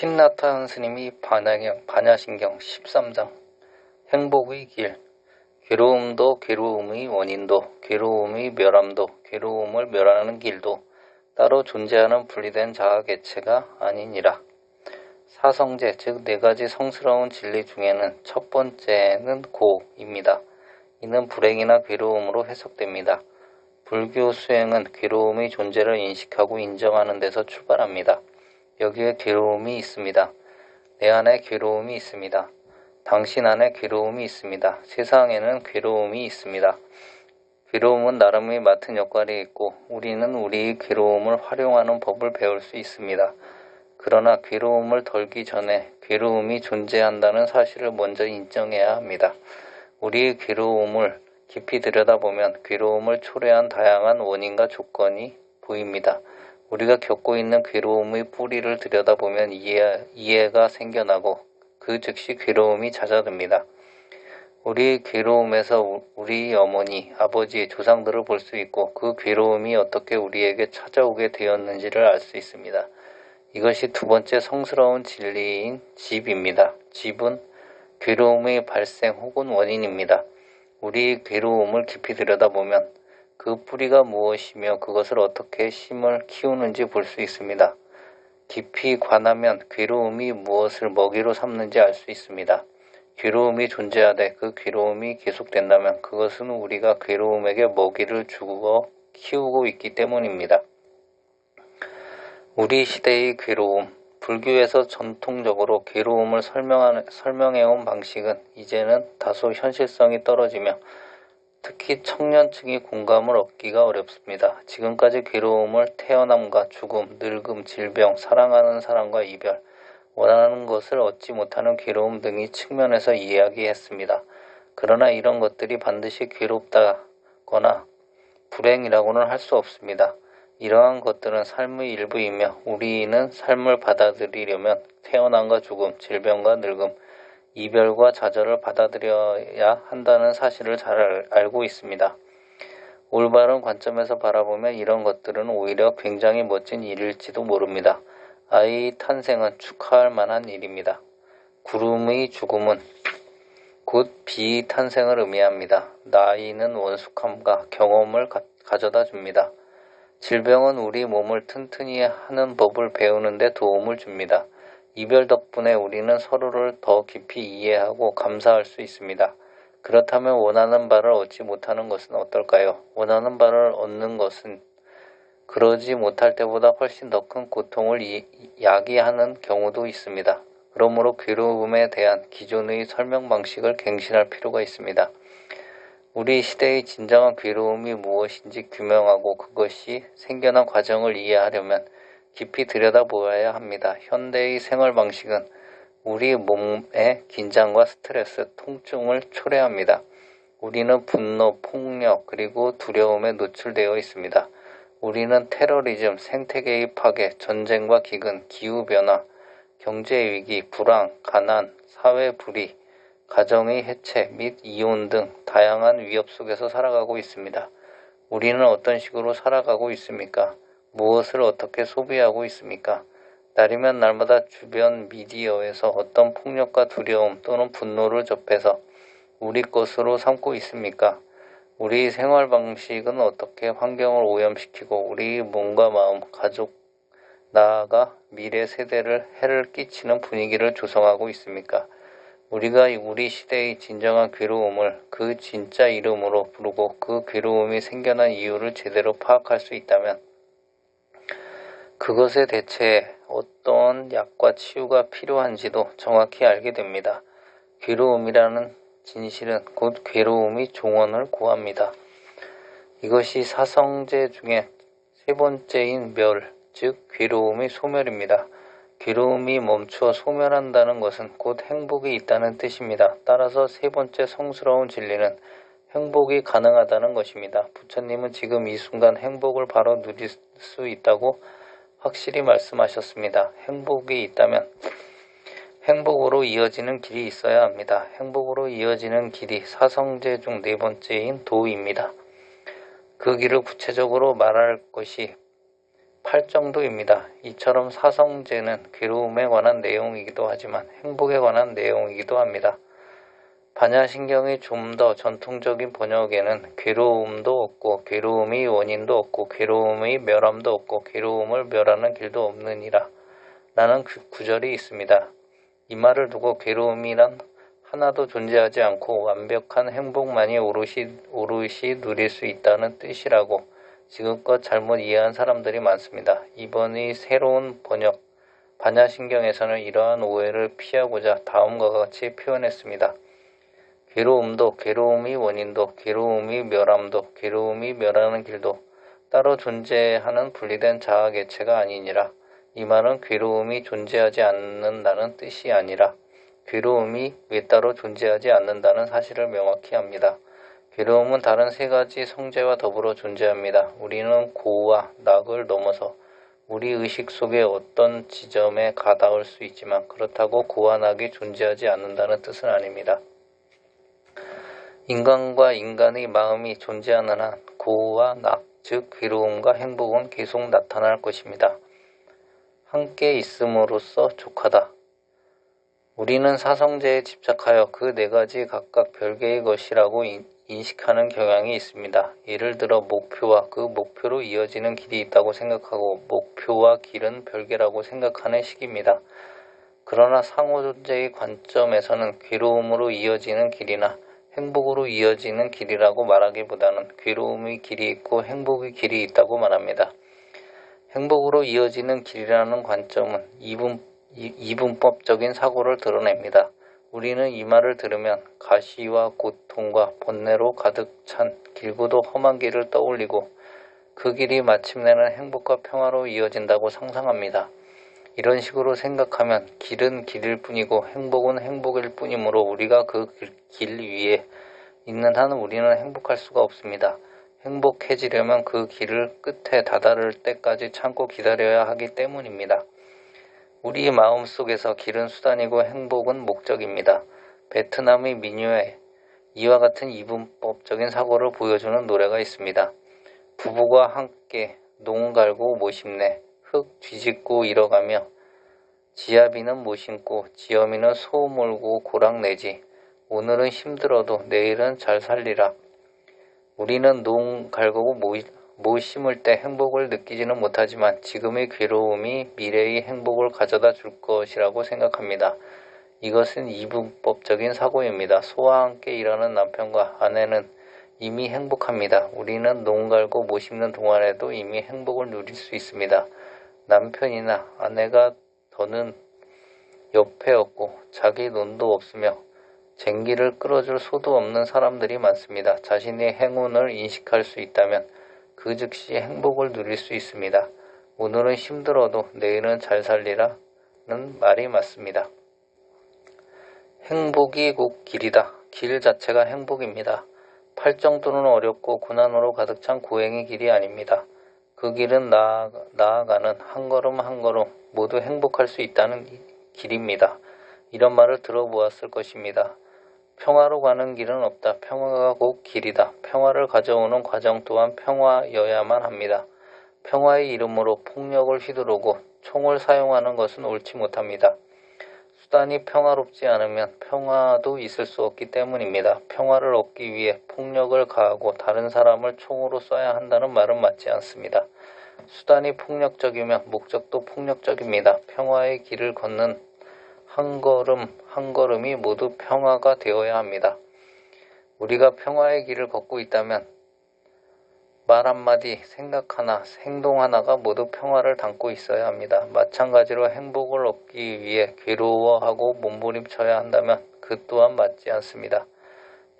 신나탄 스님이 반야신경 13장 행복의 길. 괴로움도 괴로움의 원인도 괴로움의 멸함도 괴로움을 멸하는 길도 따로 존재하는 분리된 자아개체가 아니니라. 사성제 즉 네 가지 성스러운 진리 중에는 첫 번째는 고입니다. 이는 불행이나 괴로움으로 해석됩니다. 불교 수행은 괴로움의 존재를 인식하고 인정하는 데서 출발합니다. 여기에 괴로움이 있습니다. 내 안에 괴로움이 있습니다. 당신 안에 괴로움이 있습니다. 세상에는 괴로움이 있습니다. 괴로움은 나름의 맡은 역할이 있고 우리는 우리의 괴로움을 활용하는 법을 배울 수 있습니다. 그러나 괴로움을 덜기 전에 괴로움이 존재한다는 사실을 먼저 인정해야 합니다. 우리의 괴로움을 깊이 들여다보면 괴로움을 초래한 다양한 원인과 조건이 보입니다. 우리가 겪고 있는 괴로움의 뿌리를 들여다보면 이해가 생겨나고 그 즉시 괴로움이 잦아듭니다. 우리의 괴로움에서 우리 어머니, 아버지, 조상들을 볼 수 있고 그 괴로움이 어떻게 우리에게 찾아오게 되었는지를 알 수 있습니다. 이것이 두 번째 성스러운 진리인 집입니다. 집은 괴로움의 발생 혹은 원인입니다. 우리의 괴로움을 깊이 들여다보면 그 뿌리가 무엇이며 그것을 어떻게 심을 키우는지 볼 수 있습니다. 깊이 관하면 괴로움이 무엇을 먹이로 삼는지 알 수 있습니다. 괴로움이 존재하되 그 괴로움이 계속된다면 그것은 우리가 괴로움에게 먹이를 주고 키우고 있기 때문입니다. 우리 시대의 괴로움, 불교에서 전통적으로 괴로움을 설명해온 방식은 이제는 다소 현실성이 떨어지며 특히 청년층이 공감을 얻기가 어렵습니다. 지금까지 괴로움을 태어남과 죽음, 늙음, 질병, 사랑하는 사람과 이별, 원하는 것을 얻지 못하는 괴로움 등의 측면에서 이야기했습니다. 그러나 이런 것들이 반드시 괴롭다거나 불행이라고는 할 수 없습니다. 이러한 것들은 삶의 일부이며 우리는 삶을 받아들이려면 태어남과 죽음, 질병과 늙음, 이별과 좌절을 받아들여야 한다는 사실을 잘 알고 있습니다. 올바른 관점에서 바라보면 이런 것들은 오히려 굉장히 멋진 일일지도 모릅니다. 아이의 탄생은 축하할 만한 일입니다. 구름의 죽음은 곧 비의 탄생을 의미합니다. 나이는 원숙함과 경험을 가져다 줍니다. 질병은 우리 몸을 튼튼히 하는 법을 배우는 데 도움을 줍니다. 이별 덕분에 우리는 서로를 더 깊이 이해하고 감사할 수 있습니다. 그렇다면 원하는 바를 얻지 못하는 것은 어떨까요? 원하는 바를 얻는 것은 그러지 못할 때보다 훨씬 더 큰 고통을 야기하는 경우도 있습니다. 그러므로 괴로움에 대한 기존의 설명 방식을 갱신할 필요가 있습니다. 우리 시대의 진정한 괴로움이 무엇인지 규명하고 그것이 생겨난 과정을 이해하려면 깊이 들여다보아야 합니다. 현대의 생활 방식은 우리 몸의 긴장과 스트레스, 통증을 초래합니다. 우리는 분노, 폭력, 그리고 두려움에 노출되어 있습니다. 우리는 테러리즘, 생태계의 파괴, 전쟁과 기근, 기후변화, 경제위기, 불황, 가난, 사회불의, 가정의 해체 및 이혼 등 다양한 위협 속에서 살아가고 있습니다. 우리는 어떤 식으로 살아가고 있습니까? 무엇을 어떻게 소비하고 있습니까? 날이면 날마다 주변 미디어에서 어떤 폭력과 두려움 또는 분노를 접해서 우리 것으로 삼고 있습니까? 우리 생활 방식은 어떻게 환경을 오염시키고 우리 몸과 마음, 가족, 나아가 미래 세대를 해를 끼치는 분위기를 조성하고 있습니까? 우리가 우리 시대의 진정한 괴로움을 그 진짜 이름으로 부르고 그 괴로움이 생겨난 이유를 제대로 파악할 수 있다면 그것에 대체 어떤 약과 치유가 필요한지도 정확히 알게 됩니다. 괴로움이라는 진실은 곧 괴로움이 종언을 구합니다. 이것이 사성제 중에 세 번째인 멸, 즉 괴로움의 소멸입니다. 괴로움이 멈추어 소멸한다는 것은 곧 행복이 있다는 뜻입니다. 따라서 세 번째 성스러운 진리는 행복이 가능하다는 것입니다. 부처님은 지금 이 순간 행복을 바로 누릴 수 있다고 확실히 말씀하셨습니다. 행복이 있다면 행복으로 이어지는 길이 있어야 합니다. 행복으로 이어지는 길이 사성제 중 네 번째인 도입니다. 그 길을 구체적으로 말할 것이 팔정도입니다. 이처럼 사성제는 괴로움에 관한 내용이기도 하지만 행복에 관한 내용이기도 합니다. 반야신경의 좀 더 전통적인 번역에는 괴로움도 없고 괴로움의 원인도 없고 괴로움의 멸함도 없고 괴로움을 멸하는 길도 없느니라 라는 구절이 있습니다. 이 말을 두고 괴로움이란 하나도 존재하지 않고 완벽한 행복만이 오롯이 누릴 수 있다는 뜻이라고 지금껏 잘못 이해한 사람들이 많습니다. 이번의 새로운 번역 반야신경에서는 이러한 오해를 피하고자 다음과 같이 표현했습니다. 괴로움도 괴로움의 원인도 괴로움의 멸함도 괴로움이 멸하는 길도 따로 존재하는 분리된 자아 개체가 아니니라. 이 말은 괴로움이 존재하지 않는다는 뜻이 아니라 괴로움이 왜 따로 존재하지 않는다는 사실을 명확히 합니다. 괴로움은 다른 세 가지 성제와 더불어 존재합니다. 우리는 고와 낙을 넘어서 우리 의식 속의 어떤 지점에 가닿을 수 있지만 그렇다고 고와 낙이 존재하지 않는다는 뜻은 아닙니다. 인간과 인간의 마음이 존재하는 한 고와 낙, 즉 괴로움과 행복은 계속 나타날 것입니다. 함께 있음으로써 족하다. 우리는 사성제에 집착하여 그 네 가지 각각 별개의 것이라고 인식하는 경향이 있습니다. 예를 들어 목표와 그 목표로 이어지는 길이 있다고 생각하고 목표와 길은 별개라고 생각하는 식입니다. 그러나 상호존재의 관점에서는 괴로움으로 이어지는 길이나 행복으로 이어지는 길이라고 말하기보다는 괴로움의 길이 있고 행복의 길이 있다고 말합니다. 행복으로 이어지는 길이라는 관점은 이분법적인 사고를 드러냅니다. 우리는 이 말을 들으면 가시와 고통과 번뇌로 가득 찬 길고도 험한 길을 떠올리고 그 길이 마침내는 행복과 평화로 이어진다고 상상합니다. 이런 식으로 생각하면 길은 길일 뿐이고 행복은 행복일 뿐이므로 우리가 그 길 위에 있는 한 우리는 행복할 수가 없습니다. 행복해지려면 그 길을 끝에 다다를 때까지 참고 기다려야 하기 때문입니다. 우리 마음속에서 길은 수단이고 행복은 목적입니다. 베트남의 민요에 이와 같은 이분법적인 사고를 보여주는 노래가 있습니다. 부부가 함께 농 갈고 못 심네 흙 뒤집고 일어가며 지아비는 못 심고 지어미는 소 몰고 고랑 내지 오늘은 힘들어도 내일은 잘 살리라. 우리는 농 갈고 못 심을 때 행복을 느끼지는 못하지만 지금의 괴로움이 미래의 행복을 가져다 줄 것이라고 생각합니다. 이것은 이분법적인 사고입니다. 소와 함께 일하는 남편과 아내는 이미 행복합니다. 우리는 농 갈고 못 심는 동안에도 이미 행복을 누릴 수 있습니다. 남편이나 아내가 더는 옆에 없고 자기 논도 없으며 쟁기를 끌어줄 소도 없는 사람들이 많습니다. 자신의 행운을 인식할 수 있다면 그 즉시 행복을 누릴 수 있습니다. 오늘은 힘들어도 내일은 잘 살리라는 말이 맞습니다. 행복이 곧 길이다. 길 자체가 행복입니다. 팔정도는 어렵고 고난으로 가득 찬 고행의 길이 아닙니다. 그 길은 나아가는 한 걸음 한 걸음 모두 행복할 수 있다는 길입니다. 이런 말을 들어보았을 것입니다. 평화로 가는 길은 없다. 평화가 곧 길이다. 평화를 가져오는 과정 또한 평화여야만 합니다. 평화의 이름으로 폭력을 휘두르고 총을 사용하는 것은 옳지 못합니다. 수단이 평화롭지 않으면 평화도 있을 수 없기 때문입니다. 평화를 얻기 위해 폭력을 가하고 다른 사람을 총으로 쏴야 한다는 말은 맞지 않습니다. 수단이 폭력적이면 목적도 폭력적입니다. 평화의 길을 걷는 한 걸음 한 걸음이 모두 평화가 되어야 합니다. 우리가 평화의 길을 걷고 있다면 말 한마디, 생각 하나, 행동 하나가 모두 평화를 담고 있어야 합니다. 마찬가지로 행복을 얻기 위해 괴로워하고 몸부림쳐야 한다면 그 또한 맞지 않습니다.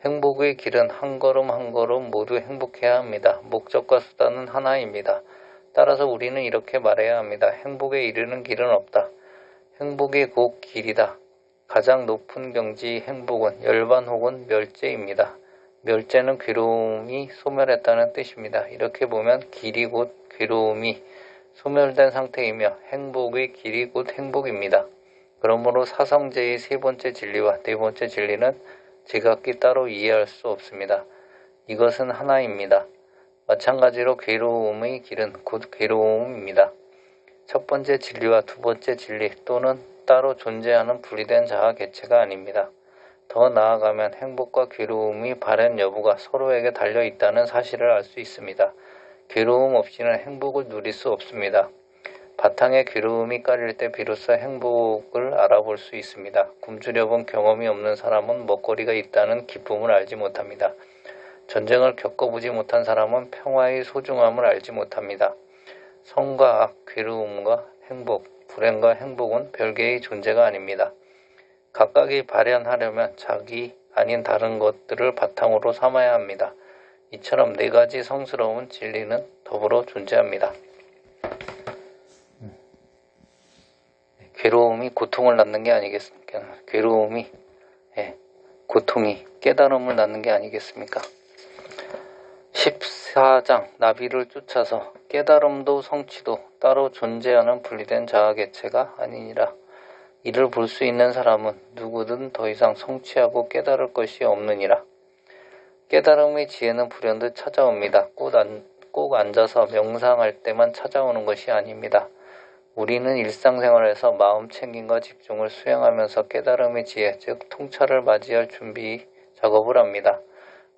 행복의 길은 한 걸음 한 걸음 모두 행복해야 합니다. 목적과 수단은 하나입니다. 따라서 우리는 이렇게 말해야 합니다. 행복에 이르는 길은 없다. 행복이 곧 길이다. 가장 높은 경지의 행복은 열반 혹은 멸제입니다. 멸제는 괴로움이 소멸했다는 뜻입니다. 이렇게 보면 길이 곧 괴로움이 소멸된 상태이며 행복의 길이 곧 행복입니다. 그러므로 사성제의 세 번째 진리와 네 번째 진리는 제각기 따로 이해할 수 없습니다. 이것은 하나입니다. 마찬가지로 괴로움의 길은 곧 괴로움입니다. 첫 번째 진리와 두 번째 진리 또는 따로 존재하는 분리된 자아 개체가 아닙니다. 더 나아가면 행복과 괴로움의 발현 여부가 서로에게 달려있다는 사실을 알 수 있습니다. 괴로움 없이는 행복을 누릴 수 없습니다. 바탕에 괴로움이 깔릴 때 비로소 행복을 알아볼 수 있습니다. 굶주려본 경험이 없는 사람은 먹거리가 있다는 기쁨을 알지 못합니다. 전쟁을 겪어보지 못한 사람은 평화의 소중함을 알지 못합니다. 선과 악, 괴로움과 행복, 불행과 행복은 별개의 존재가 아닙니다. 각각이 발현하려면 자기 아닌 다른 것들을 바탕으로 삼아야 합니다. 이처럼 네 가지 성스러운 진리는 더불어 존재합니다. 괴로움이 고통을 낳는 게 아니겠습니까? 괴로움이 고통이 깨달음을 낳는 게 아니겠습니까? 14장 나비를 쫓아서 깨달음도 성취도 따로 존재하는 분리된 자아 개체가 아니니라. 이를 볼 수 있는 사람은 누구든 더 이상 성취하고 깨달을 것이 없느니라. 깨달음의 지혜는 불현듯 찾아옵니다. 꼭 앉아서 명상할 때만 찾아오는 것이 아닙니다. 우리는 일상생활에서 마음 챙김과 집중을 수행하면서 깨달음의 지혜, 즉 통찰을 맞이할 준비 작업을 합니다.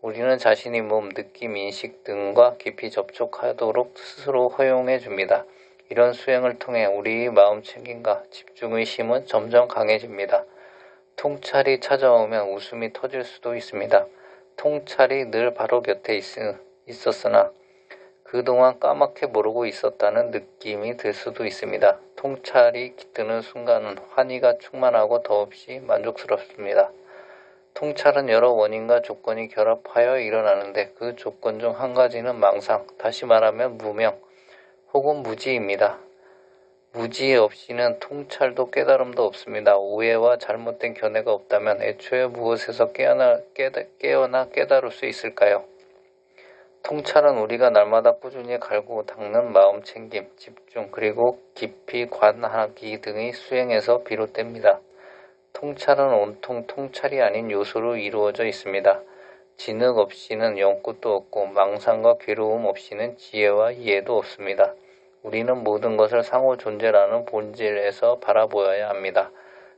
우리는 자신의 몸, 느낌, 인식 등과 깊이 접촉하도록 스스로 허용해 줍니다. 이런 수행을 통해 우리의 마음 챙김과 집중의 힘은 점점 강해집니다. 통찰이 찾아오면 웃음이 터질 수도 있습니다. 통찰이 늘 바로 곁에 있었으나 그동안 까맣게 모르고 있었다는 느낌이 들 수도 있습니다. 통찰이 깃드는 순간은 환희가 충만하고 더없이 만족스럽습니다. 통찰은 여러 원인과 조건이 결합하여 일어나는데 그 조건 중 한 가지는 망상, 다시 말하면 무명 혹은 무지입니다. 무지 없이는 통찰도 깨달음도 없습니다. 오해와 잘못된 견해가 없다면 애초에 무엇에서 깨어나 깨달을 수 있을까요? 통찰은 우리가 날마다 꾸준히 갈고 닦는 마음 챙김, 집중, 그리고 깊이 관하기 등의 수행에서 비롯됩니다. 통찰은 온통 통찰이 아닌 요소로 이루어져 있습니다. 진흙 없이는 연꽃도 없고 망상과 괴로움 없이는 지혜와 이해도 없습니다. 우리는 모든 것을 상호 존재라는 본질에서 바라보아야 합니다.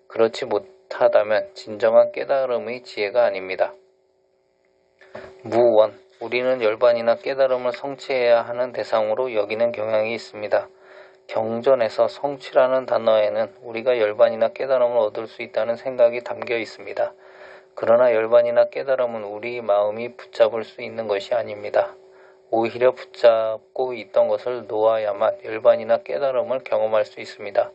그렇지 못하다면 진정한 깨달음의 지혜가 아닙니다. 무원, 우리는 열반이나 깨달음을 성취해야 하는 대상으로 여기는 경향이 있습니다. 경전에서 성취라는 단어에는 우리가 열반이나 깨달음을 얻을 수 있다는 생각이 담겨 있습니다. 그러나 열반이나 깨달음은 우리 마음이 붙잡을 수 있는 것이 아닙니다. 오히려 붙잡고 있던 것을 놓아야만 열반이나 깨달음을 경험할 수 있습니다.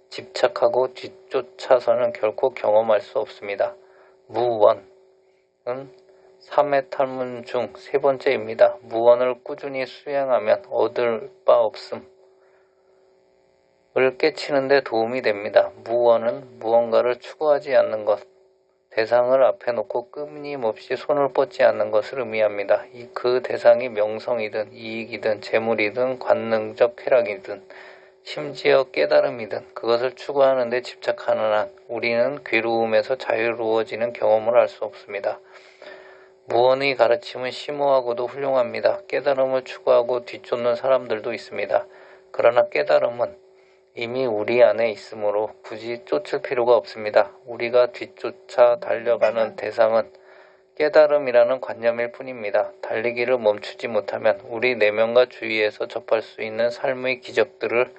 집착하고 뒤쫓아서는 결코 경험할 수 없습니다. 무원은 3의 탈문 중 세 번째입니다. 무원을 꾸준히 수행하면 얻을 바 없음을 깨치는 데 도움이 됩니다. 무원은 무언가를 추구하지 않는 것, 대상을 앞에 놓고 끊임없이 손을 뻗지 않는 것을 의미합니다. 그 대상이 명성이든 이익이든 재물이든 관능적 쾌락이든 심지어 깨달음이든 그것을 추구하는 데 집착하는 한 우리는 괴로움에서 자유로워지는 경험을 할 수 없습니다. 무언의 가르침은 심오하고도 훌륭합니다. 깨달음을 추구하고 뒤쫓는 사람들도 있습니다. 그러나 깨달음은 이미 우리 안에 있으므로 굳이 쫓을 필요가 없습니다. 우리가 뒤쫓아 달려가는 대상은 깨달음이라는 관념일 뿐입니다. 달리기를 멈추지 못하면 우리 내면과 주위에서 접할 수 있는 삶의 기적들을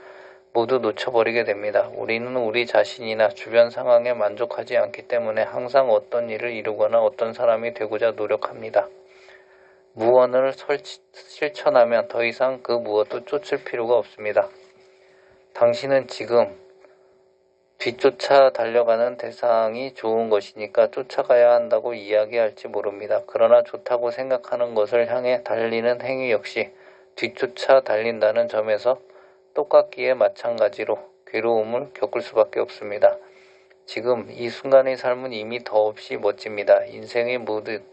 모두 놓쳐버리게 됩니다. 우리는 우리 자신이나 주변 상황에 만족하지 않기 때문에 항상 어떤 일을 이루거나 어떤 사람이 되고자 노력합니다. 무언을 실천하면 더 이상 그 무엇도 쫓을 필요가 없습니다. 당신은 지금 뒤쫓아 달려가는 대상이 좋은 것이니까 쫓아가야 한다고 이야기할지 모릅니다. 그러나 좋다고 생각하는 것을 향해 달리는 행위 역시 뒤쫓아 달린다는 점에서 똑같기에 마찬가지로 괴로움을 겪을 수밖에 없습니다. 지금 이 순간의 삶은 이미 더없이 멋집니다. 인생의 모든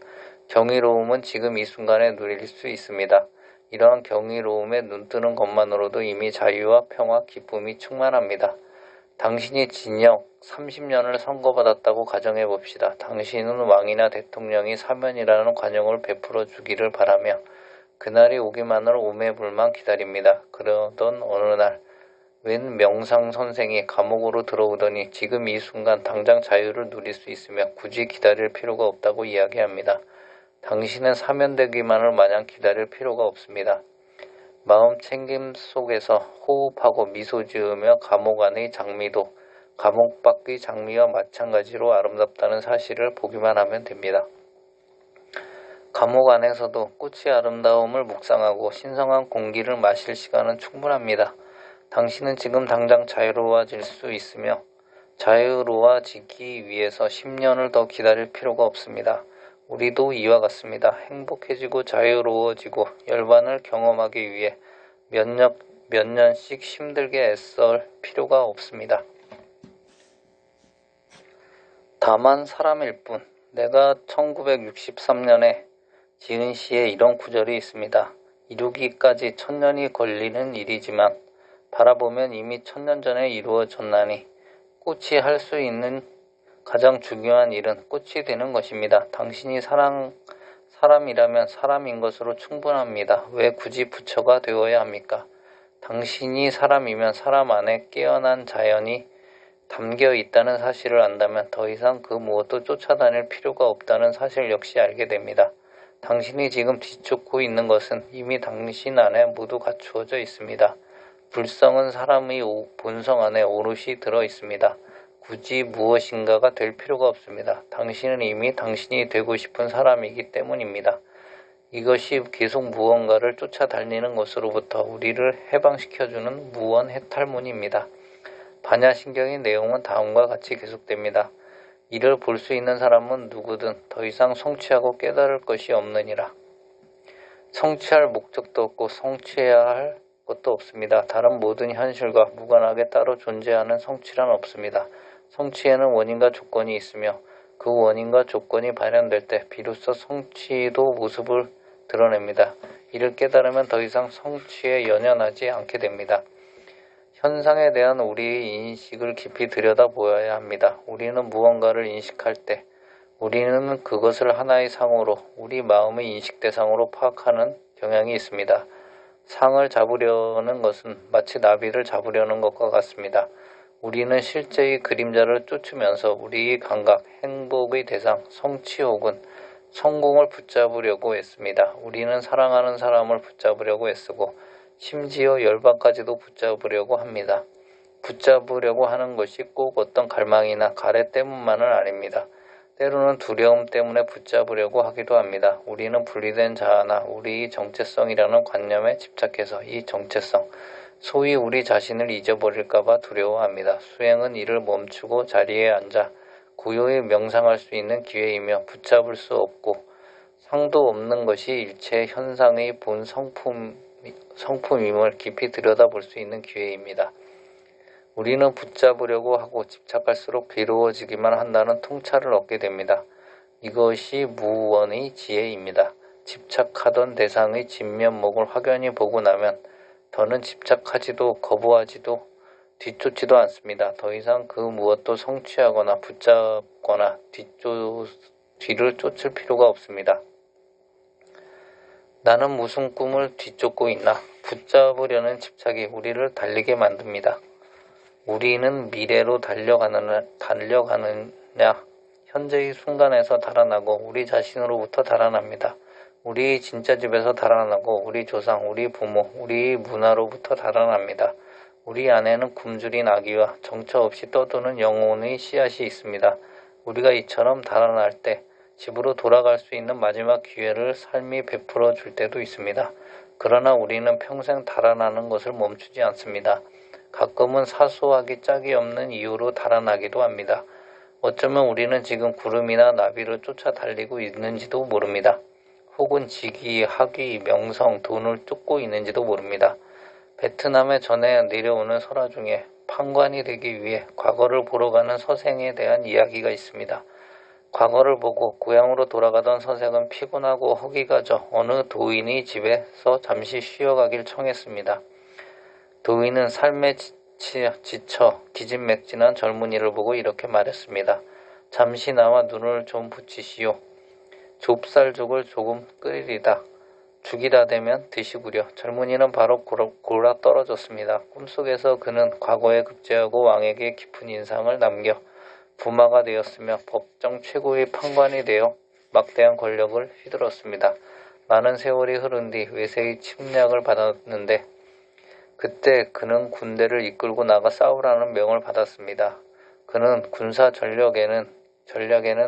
경이로움은 지금 이 순간에 누릴 수 있습니다. 이러한 경이로움에 눈뜨는 것만으로도 이미 자유와 평화, 기쁨이 충만합니다. 당신이 징역 30년을 선고받았다고 가정해 봅시다. 당신은 왕이나 대통령이 사면이라는 관용을 베풀어 주기를 바라며 그날이 오기만을 오매불망 기다립니다. 그러던 어느 날 웬 명상 선생이 감옥으로 들어오더니 지금 이 순간 당장 자유를 누릴 수 있으며 굳이 기다릴 필요가 없다고 이야기합니다. 당신은 사면되기만을 마냥 기다릴 필요가 없습니다. 마음 챙김 속에서 호흡하고 미소 지으며 감옥 안의 장미도 감옥 밖의 장미와 마찬가지로 아름답다는 사실을 보기만 하면 됩니다. 감옥 안에서도 꽃의 아름다움을 묵상하고 신성한 공기를 마실 시간은 충분합니다. 당신은 지금 당장 자유로워질 수 있으며 자유로워지기 위해서 10년을 더 기다릴 필요가 없습니다. 우리도 이와 같습니다. 행복해지고 자유로워지고 열반을 경험하기 위해 몇 년씩 힘들게 애쓸 필요가 없습니다. 다만 사람일 뿐. 내가 1963년에 지은 시에 이런 구절이 있습니다. 이루기까지 1000년이 걸리는 일이지만 바라보면 이미 1000년 전에 이루어졌나니 꽃이 할 수 있는 가장 중요한 일은 꽃이 되는 것입니다. 당신이 사람이라면 사람인 것으로 충분합니다. 왜 굳이 부처가 되어야 합니까? 당신이 사람이면 사람 안에 깨어난 자연이 담겨 있다는 사실을 안다면 더 이상 그 무엇도 쫓아다닐 필요가 없다는 사실 역시 알게 됩니다. 당신이 지금 뒤쫓고 있는 것은 이미 당신 안에 모두 갖추어져 있습니다. 불성은 사람의 본성 안에 오롯이 들어 있습니다. 굳이 무엇인가가 될 필요가 없습니다. 당신은 이미 당신이 되고 싶은 사람이기 때문입니다. 이것이 계속 무언가를 쫓아다니는 것으로부터 우리를 해방시켜주는 무언 해탈문입니다. 반야신경의 내용은 다음과 같이 계속됩니다. 이를 볼 수 있는 사람은 누구든 더 이상 성취하고 깨달을 것이 없느니라. 성취할 목적도 없고 성취해야 할 것도 없습니다. 다른 모든 현실과 무관하게 따로 존재하는 성취란 없습니다. 성취에는 원인과 조건이 있으며 그 원인과 조건이 발현될 때 비로소 성취도 모습을 드러냅니다. 이를 깨달으면 더 이상 성취에 연연하지 않게 됩니다. 현상에 대한 우리의 인식을 깊이 들여다보아야 합니다. 우리는 무언가를 인식할 때 우리는 그것을 하나의 상으로 우리 마음의 인식 대상으로 파악하는 경향이 있습니다. 상을 잡으려는 것은 마치 나비를 잡으려는 것과 같습니다. 우리는 실제의 그림자를 쫓으면서 우리의 감각, 행복의 대상, 성취 혹은 성공을 붙잡으려고 애씁니다. 우리는 사랑하는 사람을 붙잡으려고 애쓰고 심지어 열반까지도 붙잡으려고 합니다. 붙잡으려고 하는 것이 꼭 어떤 갈망이나 가래 때문만은 아닙니다. 때로는 두려움 때문에 붙잡으려고 하기도 합니다. 우리는 분리된 자아나 우리의 정체성이라는 관념에 집착해서 이 정체성, 소위 우리 자신을 잊어버릴까봐 두려워합니다. 수행은 이를 멈추고 자리에 앉아 고요히 명상할 수 있는 기회이며 붙잡을 수 없고 상도 없는 것이 일체 현상의 본 성품임을 깊이 들여다볼 수 있는 기회입니다. 우리는 붙잡으려고 하고 집착할수록 괴로워지기만 한다는 통찰을 얻게 됩니다. 이것이 무원의 지혜입니다. 집착하던 대상의 진면목을 확연히 보고 나면 더는 집착하지도 거부하지도 뒤쫓지도 않습니다. 더 이상 그 무엇도 성취하거나 붙잡거나 뒤를 쫓을 필요가 없습니다. 나는 무슨 꿈을 뒤쫓고 있나? 붙잡으려는 집착이 우리를 달리게 만듭니다. 우리는 미래로 달려가느냐, 현재의 순간에서 달아나고 우리 자신으로부터 달아납니다. 우리 진짜 집에서 달아나고 우리 조상, 우리 부모, 우리 문화로부터 달아납니다. 우리 안에는 굶주린 아기와 정처 없이 떠도는 영혼의 씨앗이 있습니다. 우리가 이처럼 달아날 때 집으로 돌아갈 수 있는 마지막 기회를 삶이 베풀어 줄 때도 있습니다. 그러나 우리는 평생 달아나는 것을 멈추지 않습니다. 가끔은 사소하기 짝이 없는 이유로 달아나기도 합니다. 어쩌면 우리는 지금 구름이나 나비를 쫓아 달리고 있는지도 모릅니다. 혹은 직위, 학위, 명성, 돈을 쫓고 있는지도 모릅니다. 베트남에 전해 내려오는 설화 중에 판관이 되기 위해 과거를 보러 가는 서생에 대한 이야기가 있습니다. 과거를 보고 고향으로 돌아가던 서생은 피곤하고 허기가 져 어느 도인의 집에서 잠시 쉬어가길 청했습니다. 도인은 삶에 지쳐 기진맥진한 젊은이를 보고 이렇게 말했습니다. 잠시 나와 눈을 좀 붙이시오. 좁쌀죽을 조금 끓이리다. 죽이 다 되면 드시구려. 젊은이는 바로 골아 떨어졌습니다. 꿈속에서 그는 과거에 급제하고 왕에게 깊은 인상을 남겨 부마가 되었으며 법정 최고의 판관이 되어 막대한 권력을 휘둘렀습니다. 많은 세월이 흐른 뒤 외세의 침략을 받았는데 그때 그는 군대를 이끌고 나가 싸우라는 명을 받았습니다. 그는 군사 전략에는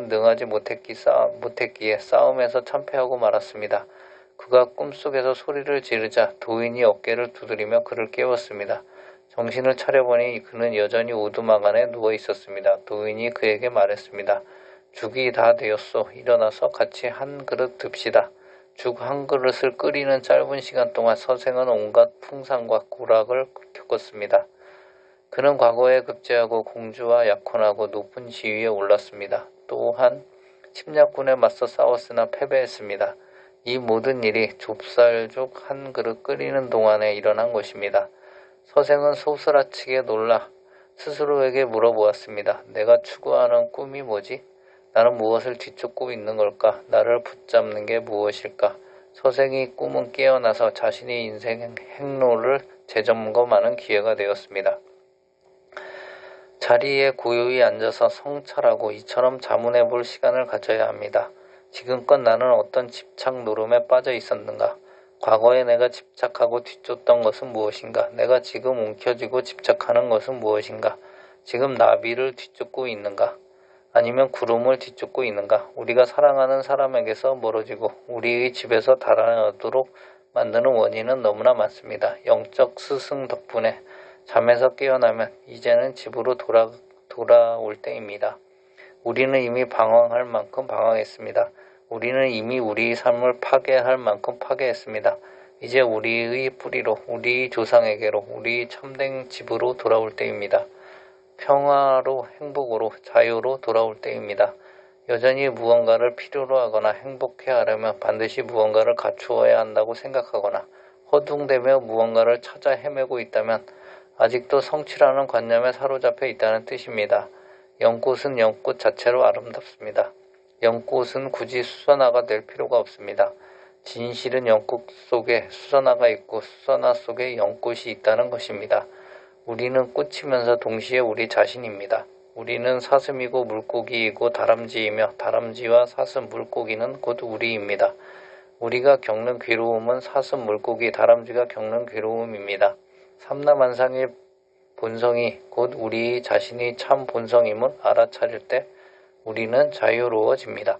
능하지 못했기에 싸움에서 참패하고 말았습니다. 그가 꿈속에서 소리를 지르자 도인이 어깨를 두드리며 그를 깨웠습니다. 정신을 차려보니 그는 여전히 오두막 안에 누워 있었습니다. 도인이 그에게 말했습니다. 죽이 다 되었소. 일어나서 같이 한 그릇 듭시다. 죽 한 그릇을 끓이는 짧은 시간 동안 서생은 온갖 풍상과 고락을 겪었습니다. 그는 과거에 급제하고 공주와 약혼하고 높은 지위에 올랐습니다. 또한 침략군에 맞서 싸웠으나 패배했습니다. 이 모든 일이 좁쌀죽 한 그릇 끓이는 동안에 일어난 것입니다. 서생은 소스라치게 놀라 스스로에게 물어보았습니다. 내가 추구하는 꿈이 뭐지? 나는 무엇을 뒤쫓고 있는 걸까? 나를 붙잡는 게 무엇일까? 서생이 꿈은 깨어나서 자신의 인생 행로를 재점검하는 기회가 되었습니다. 자리에 고요히 앉아서 성찰하고 이처럼 자문해 볼 시간을 가져야 합니다. 지금껏 나는 어떤 집착 노름에 빠져 있었는가? 과거에 내가 집착하고 뒤쫓던 것은 무엇인가? 내가 지금 움켜쥐고 집착하는 것은 무엇인가? 지금 나비를 뒤쫓고 있는가? 아니면 구름을 뒤쫓고 있는가? 우리가 사랑하는 사람에게서 멀어지고 우리의 집에서 달아나도록 만드는 원인은 너무나 많습니다. 영적 스승 덕분에 잠에서 깨어나면 이제는 집으로 돌아올 때입니다. 우리는 이미 방황할 만큼 방황했습니다. 우리는 이미 우리의 삶을 파괴할 만큼 파괴했습니다. 이제 우리의 뿌리로, 우리의 조상에게로, 우리의 참된 집으로 돌아올 때입니다. 평화로, 행복으로, 자유로 돌아올 때입니다. 여전히 무언가를 필요로 하거나 행복해 하려면 반드시 무언가를 갖추어야 한다고 생각하거나 허둥대며 무언가를 찾아 헤매고 있다면 아직도 성취라는 관념에 사로잡혀 있다는 뜻입니다. 연꽃은 연꽃 자체로 아름답습니다. 연꽃은 굳이 수선화가 될 필요가 없습니다. 진실은 연꽃 속에 수선화가 있고 수선화 속에 연꽃이 있다는 것입니다. 우리는 꽃이면서 동시에 우리 자신입니다. 우리는 사슴이고 물고기이고 다람쥐이며 다람쥐와 사슴, 물고기는 곧 우리입니다. 우리가 겪는 괴로움은 사슴, 물고기, 다람쥐가 겪는 괴로움입니다. 삼라만상의 본성이 곧 우리 자신이 참 본성임을 알아차릴 때 우리는 자유로워집니다.